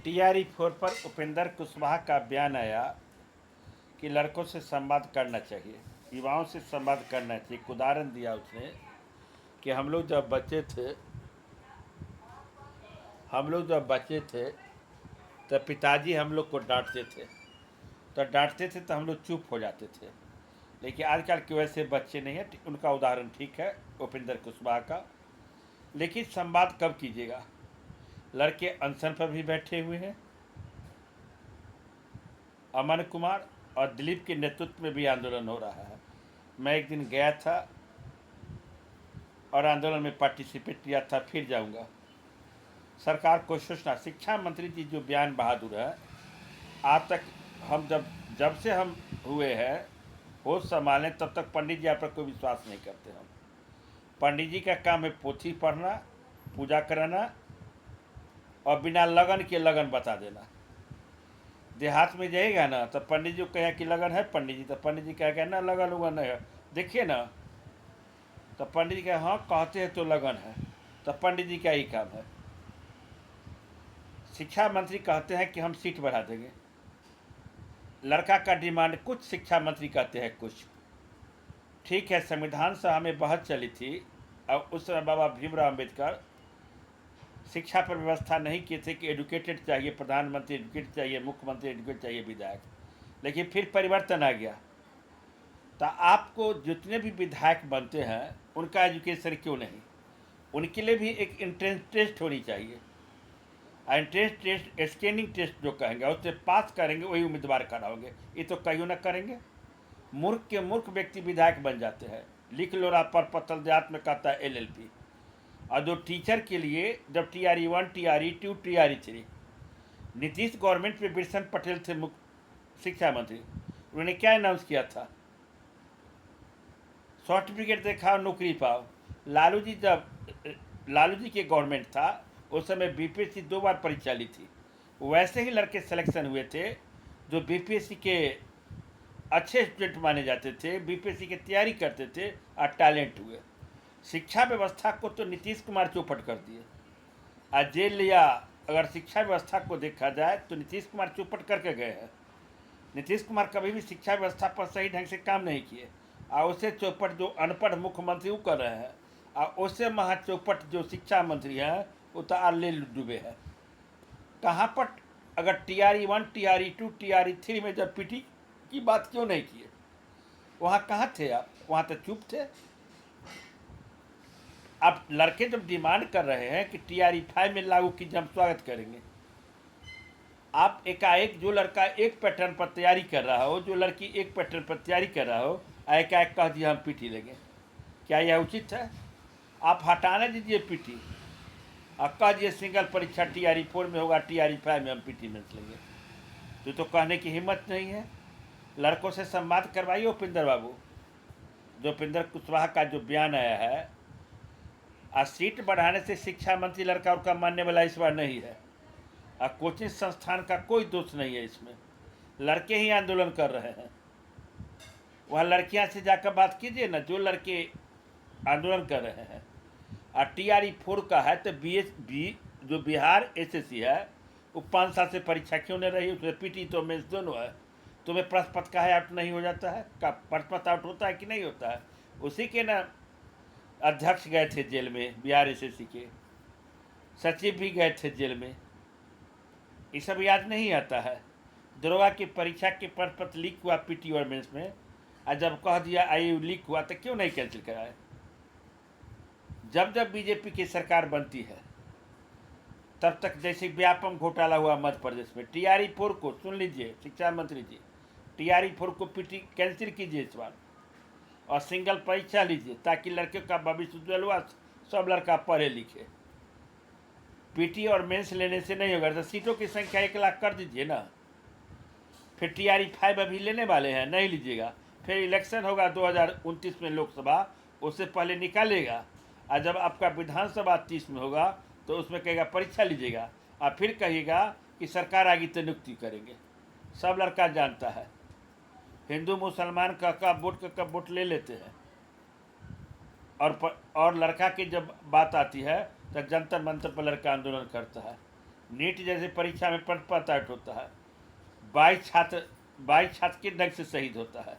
TRE 4 पर उपेंद्र कुशवाहा का बयान आया कि लड़कों से संवाद करना चाहिए, युवाओं से संवाद करना चाहिए। एक उदाहरण दिया उसने कि हम लोग जब बच्चे थे तो पिताजी हम लोग को डांटते थे, तो हम लोग चुप हो जाते थे। लेकिन आजकल के वैसे बच्चे नहीं हैं। उनका उदाहरण ठीक है, उपेंद्र कुशवाहा का। लेकिन संवाद कब कीजिएगा? लड़के अनशन पर भी बैठे हुए हैं। अमन कुमार और दिलीप के नेतृत्व में भी आंदोलन हो रहा है। मैं एक दिन गया था और आंदोलन में पार्टिसिपेट किया था, फिर जाऊंगा। सरकार को सोचना, शिक्षा मंत्री जी जो बयान बहादुर है, आज तक हम जब से हम हुए हैं होश संभालें, तब तक पंडित जी आप पर कोई विश्वास नहीं करते। हम पंडित जी का काम है पोथी पढ़ना, पूजा कराना और बिना लगन के लगन बता देना। देहात में जाएगा ना तो पंडित जी को कहें कि लगन है पंडित जी, तो पंडित जी कहेगा ना लगन उगन है, देखिए ना। तो पंडित जी कहे हाँ कहते हैं तो लगन है, तो पंडित जी का ही काम है। शिक्षा मंत्री कहते हैं कि हम सीट बढ़ा देंगे, लड़का का डिमांड कुछ, शिक्षा मंत्री कहते हैं कुछ। ठीक है, संविधान सभा में बहस चली थी और उस समय बाबा भीमराव अम्बेडकर शिक्षा पर व्यवस्था नहीं किए थे कि एडुकेटेड चाहिए, प्रधानमंत्री एडुकेटेड चाहिए, मुख्यमंत्री एडुकेटेड चाहिए, विधायक। लेकिन फिर परिवर्तन आ गया। तो आपको जितने भी विधायक बनते हैं उनका एजुकेशन क्यों नहीं? उनके लिए भी एक एंट्रेंस टेस्ट होनी चाहिए। एंट्रेंस टेस्ट, स्कैनिंग टेस्ट जो कहेंगे उससे पास करेंगे वही उम्मीदवार कराओगे। ये तो कहीं ना करेंगे। मूर्ख के मूर्ख व्यक्ति विधायक बन जाते हैं। लिख लो पर पत्तल देहात में कहता है LLP। और जो टीचर के लिए जब TRE 1, TRE 2, TRE 3, Nitish government में बिरसन पटेल थे शिक्षा मंत्री, उन्होंने क्या अनाउंस किया था? सर्टिफिकेट दिखाओ नौकरी पाओ। लालू जी के गवर्नमेंट था उस समय BPSC 2 बार परीक्षा ली थी। वैसे ही लड़के सिलेक्शन हुए थे जो BPSC के अच्छे स्टूडेंट माने जाते थे, BPSC की तैयारी करते थे और टैलेंट हुए। शिक्षा व्यवस्था को तो नीतीश कुमार चौपट कर दिए। आज जेल लिया। अगर शिक्षा व्यवस्था को देखा जाए तो नीतीश कुमार चौपट करके गए हैं। नीतीश कुमार कभी भी शिक्षा व्यवस्था पर सही ढंग से काम नहीं किए, और उससे चौपट जो अनपढ़ मुख्यमंत्री वो कर रहे हैं, और उससे महा चौपट जो शिक्षा मंत्री हैं वो तो आले डूबे हैं। कहाँ पर अगर TRE 1, TRE 2, TRE 3 में जब PT की बात क्यों नहीं किए? वहाँ कहाँ थे आप? वहाँ तो चुप थे। अब लड़के जब डिमांड कर रहे हैं कि TRE 5 में लागू कीजिए, हम स्वागत करेंगे। आप एकाएक जो लड़का एक पैटर्न पर तैयारी कर रहा हो, जो लड़की एक पैटर्न पर तैयारी कर रहा हो, एकाएक कह दिया हम PT लेंगे, क्या यह उचित है? आप हटाने दीजिए PT और कह दिए सिंगल परीक्षा TRE 4 में होगा, TRE 5 में हम PT मेंस लेंगे। तो कहने की हिम्मत नहीं है। लड़कों से संवाद करवाइए उपेंद्र बाबू। जो उपेंद्र कुशवाहा का जो बयान आया है, आज सीट बढ़ाने से शिक्षा मंत्री लड़का उनका मानने वाला इस बार नहीं है। और कोचिंग संस्थान का कोई दोष नहीं है इसमें, लड़के ही आंदोलन कर रहे हैं। वह लड़कियां से जाकर बात कीजिए ना, जो लड़के आंदोलन कर रहे हैं। और TRE 4 का है तो जो बिहार SSC है वो 5 साल से परीक्षा क्यों नहीं रही? उसमें PT तो मेंस दोनों है। तुम्हें प्रश्न पत्र का है आउट नहीं हो जाता है? का प्रश्न पत्र आउट होता है कि नहीं होता है? उसी के ना अध्यक्ष गए थे जेल में, बिहार SSC के सचिव भी गए थे जेल में। ये सब याद नहीं आता है। दरोगा की परीक्षा के प्रश्न पत्र लीक हुआ PT और मेंस में, और जब कह दिया IU लीक हुआ तो क्यों नहीं कैंसिल कराए? जब BJP की सरकार बनती है तब तक, जैसे व्यापम घोटाला हुआ मध्य प्रदेश में, TRE 4 को सुन लीजिए शिक्षा मंत्री जी, TRE 4 को PT कैंसिल कीजिए इस बार और सिंगल परीक्षा लीजिए, ताकि लड़के का भविष्य उज्जवल हुआ, सब लड़का पढ़े लिखे। PT और मेंस लेने से नहीं होगा तो सीटों की संख्या 1 लाख कर दीजिए ना। फिर TRE 5 अभी लेने वाले हैं, नहीं लीजिएगा, फिर इलेक्शन होगा 2029 में लोकसभा, उससे पहले निकालेगा। और जब आपका विधानसभा 30 में होगा तो उसमें कहेगा परीक्षा लीजिएगा, और फिर कहिएगा कि सरकार आगे तो नियुक्ति करेंगे। सब लड़का जानता है। हिंदू मुसलमान का वोट ले लेते हैं। और लड़का की जब बात आती है तो जंतर मंतर पर लड़का आंदोलन करता है। नीट जैसे परीक्षा में प्रश्न होता है, 22 छात्र किस ढंग से शहीद होता है।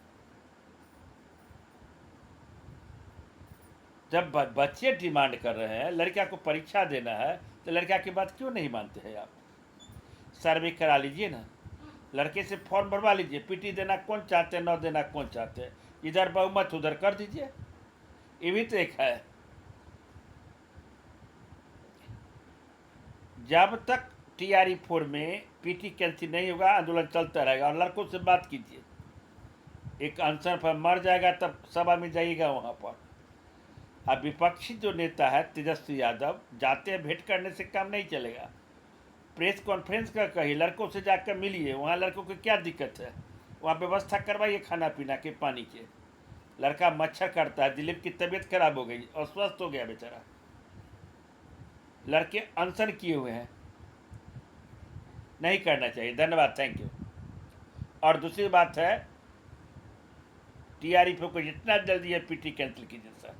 जब बच्चे डिमांड कर रहे हैं लड़किया को परीक्षा देना है, तो लड़किया की बात क्यों नहीं मानते हैं आप? सर्वे करा लीजिए ना, लड़के से फॉर्म भरवा लीजिए, पीटी देना कौन चाहते हैं, न देना कौन चाहते हैं, इधर बहुमत उधर कर दीजिए। ये भी तो एक है। जब तक टीआरई 4 में पीटी कैंसिल नहीं होगा, आंदोलन चलता रहेगा। और लड़कों से बात कीजिए, एक अनशन पर मर जाएगा तब सभा में जाइएगा वहाँ पर। अब विपक्षी जो नेता है तेजस्वी यादव, जाते हैं भेंट करने से काम नहीं चलेगा। प्रेस कॉन्फ्रेंस का कहिए, लड़कों से जाकर मिलिए, वहाँ लड़कों को क्या दिक्कत है, वहाँ व्यवस्था करवाइए खाना पीना के, पानी के। लड़का मच्छर करता है, दिलीप की तबीयत खराब हो गई, अस्वस्थ हो गया बेचारा, लड़के अनशन किए हुए हैं। नहीं करना चाहिए। धन्यवाद, थैंक यू। और दूसरी बात है, टीआरई को जितना जल्दी है पीटी कैंसिल कीजिए सर।